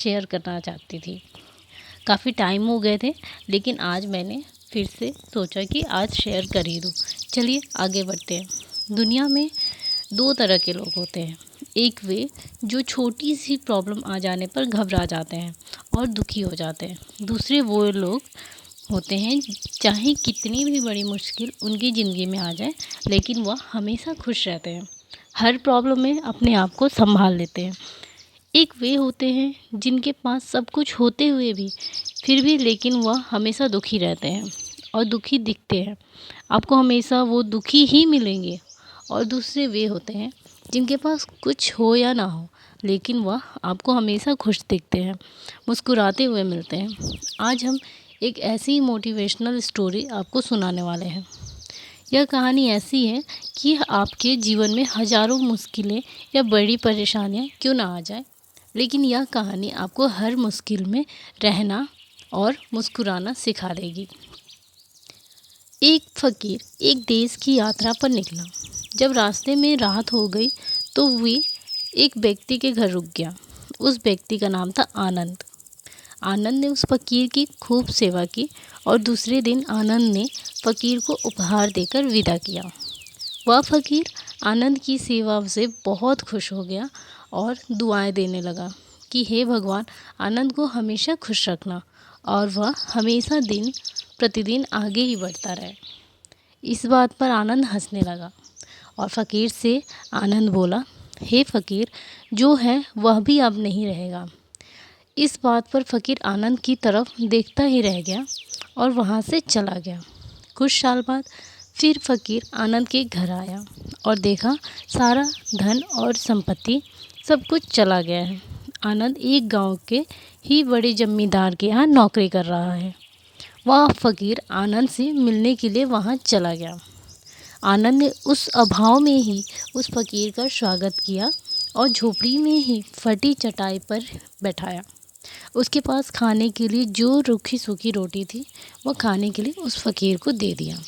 Share करना चाहती थी। काफ़ी टाइम हो गए थे, लेकिन आज मैंने फिर से सोचा कि आज शेयर कर ही दूँ। चलिए आगे बढ़ते हैं। दुनिया में 2 तरह के लोग होते हैं। एक वे जो छोटी सी प्रॉब्लम आ जाने पर घबरा जाते हैं और दुखी हो जाते हैं। दूसरे वो लोग होते हैं चाहे कितनी भी बड़ी मुश्किल उनकी ज़िंदगी में आ जाए, लेकिन वह हमेशा खुश रहते हैं। हर प्रॉब्लम में अपने आप को संभाल लेते हैं। एक वे होते हैं जिनके पास सब कुछ होते हुए भी फिर भी लेकिन वह हमेशा दुखी रहते हैं और दुखी दिखते हैं। आपको हमेशा वो दुखी ही मिलेंगे। और दूसरे वे होते हैं जिनके पास कुछ हो या ना हो, लेकिन वह आपको हमेशा खुश दिखते हैं, मुस्कुराते हुए मिलते हैं। आज हम एक ऐसी मोटिवेशनल स्टोरी आपको सुनाने वाले हैं। यह कहानी ऐसी है कि आपके जीवन में हज़ारों मुश्किलें या बड़ी परेशानियां क्यों ना आ जाए, लेकिन यह कहानी आपको हर मुश्किल में रहना और मुस्कुराना सिखा देगी। एक फ़कीर एक देश की यात्रा पर निकला। जब रास्ते में रात हो गई तो वे एक व्यक्ति के घर रुक गया। उस व्यक्ति का नाम था आनंद। आनंद ने उस फ़कीर की खूब सेवा की और दूसरे दिन आनंद ने फ़कीर को उपहार देकर विदा किया। वह फ़कीर आनंद की सेवा से बहुत खुश हो गया और दुआएं देने लगा कि हे भगवान, आनंद को हमेशा खुश रखना और वह हमेशा दिन प्रतिदिन आगे ही बढ़ता रहे। इस बात पर आनंद हंसने लगा और फ़कीर से आनंद बोला, हे फ़कीर, जो है वह भी अब नहीं रहेगा। इस बात पर फ़कीर आनंद की तरफ देखता ही रह गया और वहाँ से चला गया। कुछ साल बाद फिर फ़कीर आनंद के घर आया और देखा सारा धन और संपत्ति सब कुछ चला गया है। आनंद एक गांव के ही बड़े जमींदार के यहाँ नौकरी कर रहा है। वह फ़कीर आनंद से मिलने के लिए वहाँ चला गया। आनंद ने उस अभाव में ही उस फ़कीर का स्वागत किया और झोपड़ी में ही फटी चटाई पर बैठाया। उसके पास खाने के लिए जो रूखी सूखी रोटी थी वह खाने के लिए उस फ़कीर को दे दिया।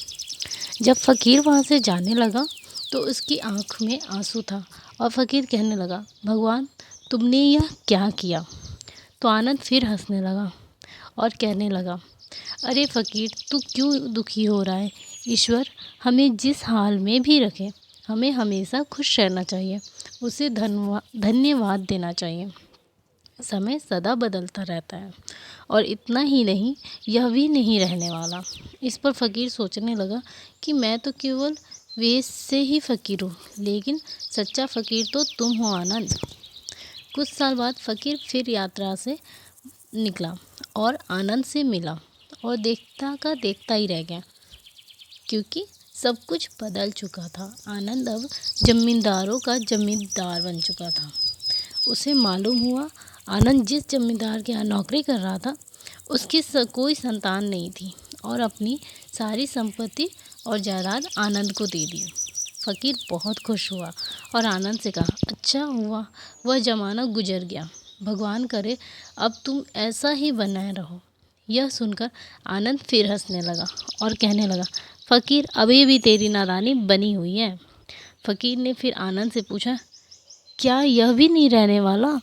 जब फ़कीर वहाँ से जाने लगा तो उसकी आँख में आंसू था और फ़कीर कहने लगा, भगवान, तुमने यह क्या किया? तो आनंद फिर हंसने लगा और कहने लगा, अरे फ़कीर, तू क्यों दुखी हो रहा है? ईश्वर हमें जिस हाल में भी रखे, हमें हमेशा खुश रहना चाहिए, उसे धन्यवाद देना चाहिए। समय सदा बदलता रहता है और इतना ही नहीं, यह भी नहीं रहने वाला। इस पर फ़कीर सोचने लगा कि मैं तो केवल वेश से ही फ़कीर हूँ, लेकिन सच्चा फ़कीर तो तुम हो आनंद। कुछ साल बाद फ़कीर फिर यात्रा से निकला और आनंद से मिला और देखता का देखता ही रह गया, क्योंकि सब कुछ बदल चुका था। आनंद अब जमींदारों का जमींदार बन चुका था। उसे मालूम हुआ आनंद जिस जमींदार के यहाँ नौकरी कर रहा था उसकी कोई संतान नहीं थी और अपनी सारी संपत्ति और जायदाद आनंद को दे दी। फ़कीर बहुत खुश हुआ और आनंद से कहा, अच्छा हुआ वह ज़माना गुजर गया, भगवान करे अब तुम ऐसा ही बनाए रहो। यह सुनकर आनंद फिर हंसने लगा और कहने लगा, फ़कीर, अभी भी तेरी नादानी बनी हुई है। फ़कीर ने फिर आनंद से पूछा, क्या यह भी नहीं रहने वाला?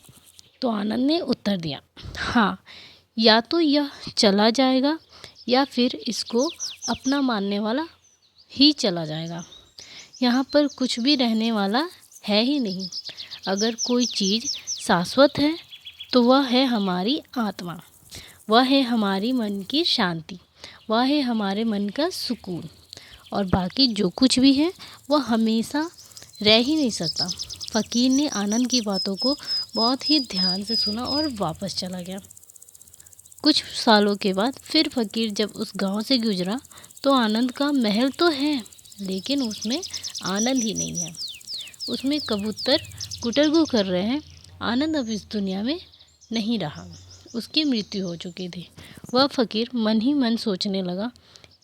तो आनंद ने उत्तर दिया, हाँ, या तो यह चला जाएगा या फिर इसको अपना मानने वाला ही चला जाएगा। यहाँ पर कुछ भी रहने वाला है ही नहीं। अगर कोई चीज़ शाश्वत है तो वह है हमारी आत्मा, वह है हमारी मन की शांति, वह है हमारे मन का सुकून, और बाकी जो कुछ भी है वह हमेशा रह ही नहीं सकता। फ़कीर ने आनंद की बातों को बहुत ही ध्यान से सुना और वापस चला गया। कुछ सालों के बाद फिर फ़कीर जब उस गांव से गुजरा तो आनंद का महल तो है, लेकिन उसमें आनंद ही नहीं है। उसमें कबूतर गुटरगू कर रहे हैं। आनंद अब इस दुनिया में नहीं रहा, उसकी मृत्यु हो चुकी थी। वह फ़कीर मन ही मन सोचने लगा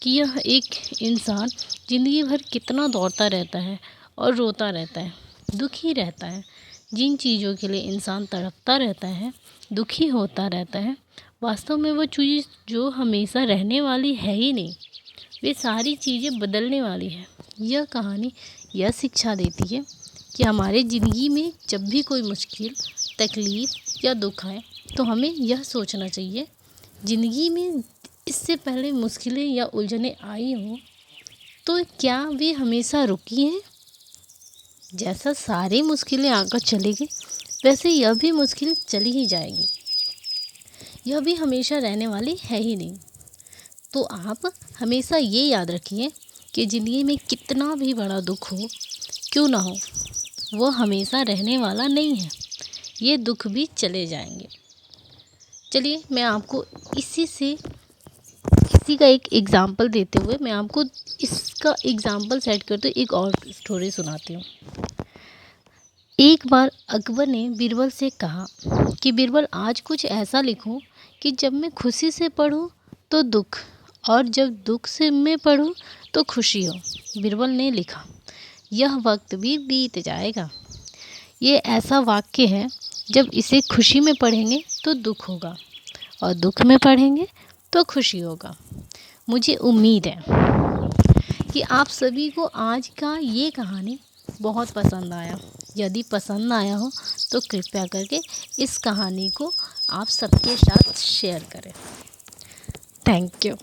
कि यह एक इंसान ज़िंदगी भर कितना दौड़ता रहता है और रोता रहता है, दुखी रहता है। जिन चीज़ों के लिए इंसान तड़पता रहता है, दुखी होता रहता है, वास्तव में वो चीज़ जो हमेशा रहने वाली है ही नहीं, वे सारी चीज़ें बदलने वाली है। यह कहानी यह शिक्षा देती है कि हमारे ज़िंदगी में जब भी कोई मुश्किल, तकलीफ़ या दुख आए तो हमें यह सोचना चाहिए, ज़िंदगी में इससे पहले मुश्किलें या उलझनें आई हों तो क्या वे हमेशा रुकी हैं? जैसा सारी मुश्किलें आकर चली गई, वैसे यह भी मुश्किल चली ही जाएगी। यह भी हमेशा रहने वाली है ही नहीं। तो आप हमेशा ये याद रखिए कि ज़िंदगी में कितना भी बड़ा दुख हो क्यों ना हो, वो हमेशा रहने वाला नहीं है। ये दुख भी चले जाएंगे। चलिए मैं आपको इसी का एक एग्ज़ाम्पल देते हुए मैं आपको इसका एग्ज़ाम्पल सेट करते एक और स्टोरी सुनाती हूँ। एक बार अकबर ने बीरबल से कहा कि बीरबल आज कुछ ऐसा लिखो कि जब मैं खुशी से पढूं तो दुख, और जब दुख से मैं पढूं तो खुशी हो। बीरबल ने लिखा, यह वक्त भी बीत जाएगा। ये ऐसा वाक्य है, जब इसे खुशी में पढ़ेंगे तो दुख होगा और दुख में पढ़ेंगे तो खुशी होगा। मुझे उम्मीद है कि आप सभी को आज का ये कहानी बहुत पसंद आया। यदि पसंद आया हो तो कृपया करके इस कहानी को आप सबके साथ शेयर करें। Thank you.